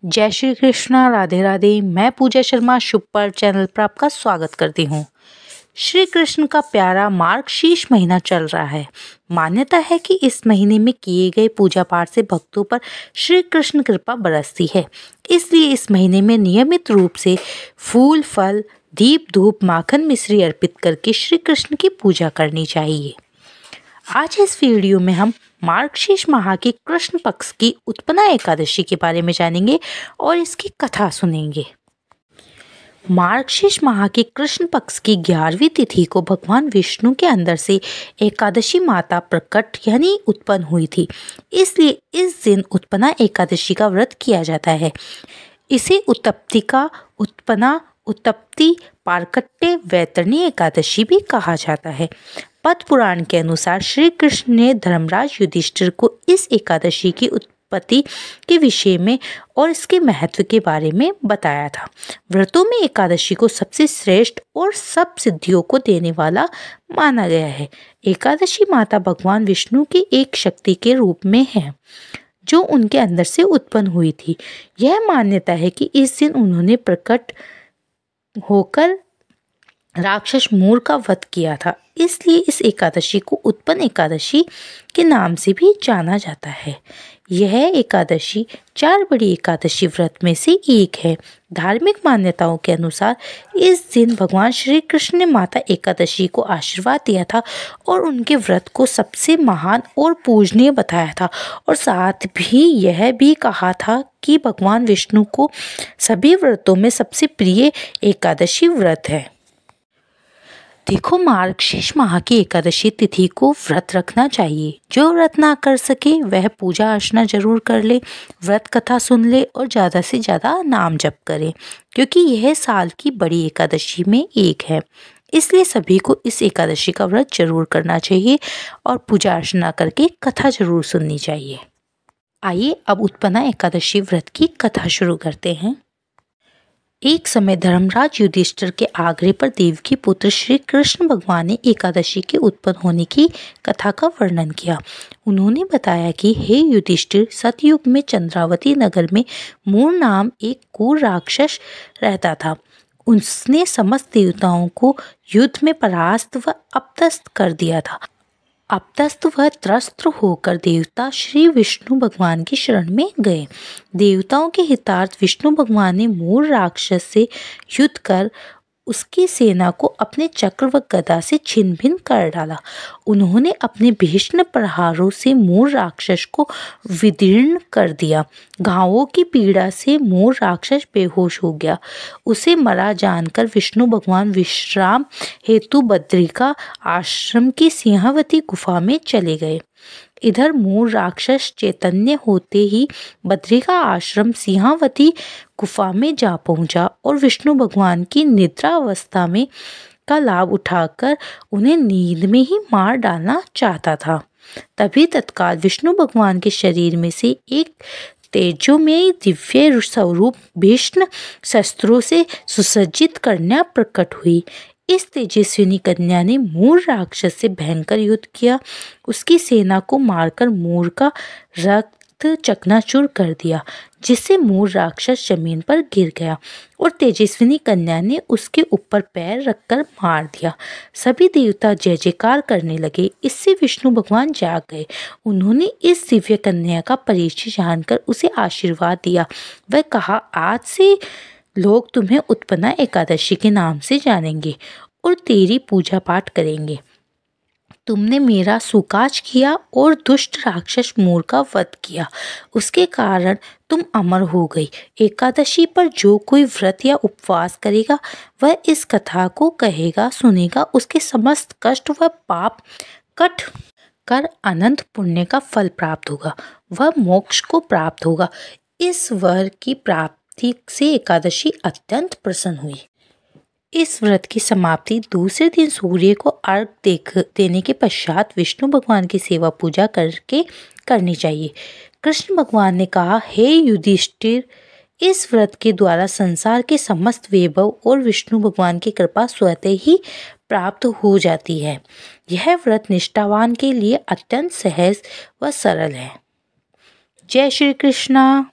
जय श्री कृष्णा, राधे राधे। मैं पूजा शर्मा शुभ पर चैनल पर आपका स्वागत करती हूँ। श्री कृष्ण का प्यारा मार्गशीर्ष महीना चल रहा है। मान्यता है कि इस महीने में किए गए पूजा पाठ से भक्तों पर श्री कृष्ण कृपा बरसती है। इसलिए इस महीने में नियमित रूप से फूल, फल, दीप, धूप, माखन, मिश्री अर्पित करके श्री कृष्ण की पूजा करनी चाहिए। आज इस वीडियो में हम मार्गशीर्ष माह की कृष्ण पक्ष की उत्पन्ना एकादशी के बारे में जानेंगे और इसकी कथा सुनेंगे। मार्गशीर्ष माह की कृष्ण पक्ष की 11वीं तिथि को भगवान विष्णु के अंदर से एकादशी माता प्रकट यानी उत्पन्न हुई थी। इसलिए इस दिन उत्पन्ना एकादशी का व्रत किया जाता है। इसे उत्तप्तिका, उत्पन्ना, उत्तप्ति, पारकट्य, वैतरणी एकादशी भी कहा जाता है। पद्म पुराण के अनुसार श्री कृष्ण ने धर्मराज युधिष्ठिर को इस एकादशी की उत्पत्ति के विषय में और इसके महत्व के बारे में बताया था। व्रतों में एकादशी को सबसे श्रेष्ठ और सब सिद्धियों को देने वाला माना गया है। एकादशी माता भगवान विष्णु की एक शक्ति के रूप में है जो उनके अंदर से उत्पन्न हुई थी। यह मान्यता है कि इस दिन उन्होंने प्रकट होकर राक्षस मूर का वध किया था। इसलिए इस एकादशी को उत्पन्न एकादशी के नाम से भी जाना जाता है। यह एकादशी 4 बड़ी एकादशी व्रत में से एक है। धार्मिक मान्यताओं के अनुसार इस दिन भगवान श्री कृष्ण ने माता एकादशी को आशीर्वाद दिया था और उनके व्रत को सबसे महान और पूजनीय बताया था और साथ भी यह भी कहा था कि भगवान विष्णु को सभी व्रतों में सबसे प्रिय एकादशी व्रत है। देखो, मार्गशीर्ष माह की एकादशी तिथि को व्रत रखना चाहिए। जो व्रत ना कर सके वह पूजा अर्चना जरूर कर ले, व्रत कथा सुन ले और ज़्यादा से ज़्यादा नाम जप करे, क्योंकि यह साल की बड़ी एकादशी में एक है। इसलिए सभी को इस एकादशी का व्रत जरूर करना चाहिए और पूजा अर्चना करके कथा जरूर सुननी चाहिए। आइए अब उत्पन्ना एकादशी व्रत की कथा शुरू करते हैं। एक समय धर्मराज युधिष्ठिर के आग्रह पर देवकी पुत्र श्री कृष्ण भगवान ने एकादशी के उत्पन्न होने की कथा का वर्णन किया। उन्होंने बताया कि हे युधिष्ठिर, सतयुग में चंद्रावती नगर में मूर नाम एक क्रूर राक्षस रहता था। उसने समस्त देवताओं को युद्ध में परास्त व अपदस्थ कर दिया था। अपदस्थ व त्रस्त होकर देवता श्री विष्णु भगवान की शरण में गए। देवताओं के हितार्थ विष्णु भगवान ने मूर राक्षस से युद्ध कर उसकी सेना को अपने चक्र व गदा से छिन्न भिन्न कर डाला। उन्होंने अपने भीषण प्रहारों से मूर राक्षस को विदीर्ण कर दिया। घावों की पीड़ा से मूर राक्षस बेहोश हो गया। उसे मरा जानकर विष्णु भगवान विश्राम हेतु बद्रिका आश्रम की सिंहावती गुफा में चले गए। इधर मूर राक्षस चैतन्य होते ही बद्रिका आश्रम सिंहावती गुफा में जा पहुंचा और विष्णु भगवान की निद्रा अवस्था में का लाभ उठाकर उन्हें नींद में ही मार डालना चाहता था। तभी तत्काल विष्णु भगवान के शरीर में से एक तेजोमयी दिव्य स्वरूप भीषण शस्त्रों से सुसज्जित कन्या प्रकट हुई। इस तेजस्विनी कन्या ने मूर राक्षस से भयंकर युद्ध किया। उसकी सेना को मारकर मूर का रक्त चकनाचूर कर दिया, जिससे मूर राक्षस जमीन पर गिर गया और तेजस्विनी कन्या ने उसके ऊपर पैर रखकर मार दिया। सभी देवता जय जयकार करने लगे। इससे विष्णु भगवान जाग गए। उन्होंने इस दिव्य कन्या का परिचय जानकर उसे आशीर्वाद दिया। वह कहा, आज से लोग तुम्हें उत्पन्ना एकादशी के नाम से जानेंगे और तेरी पूजा पाठ करेंगे। तुमने मेरा सुकाज किया और दुष्ट राक्षस मूर का वध किया। उसके कारण तुम अमर हो गई। एकादशी पर जो कोई व्रत या उपवास करेगा वह इस कथा को कहेगा, सुनेगा, उसके समस्त कष्ट व पाप कट कर अनंत पुण्य का फल प्राप्त होगा। वह मोक्ष को प्राप्त होगा। इस वर की प्राप्ति से एकादशी अत्यंत प्रसन्न हुई। इस व्रत की समाप्ति दूसरे दिन सूर्य को अर्घ्य देने के पश्चात विष्णु भगवान की सेवा पूजा करके करनी चाहिए। कृष्ण भगवान ने कहा, हे युधिष्ठिर, इस व्रत के द्वारा संसार के समस्त वैभव और विष्णु भगवान की कृपा स्वतः ही प्राप्त हो जाती है। यह व्रत निष्ठावान के लिए अत्यंत सहज व सरल है। जय श्री कृष्णा।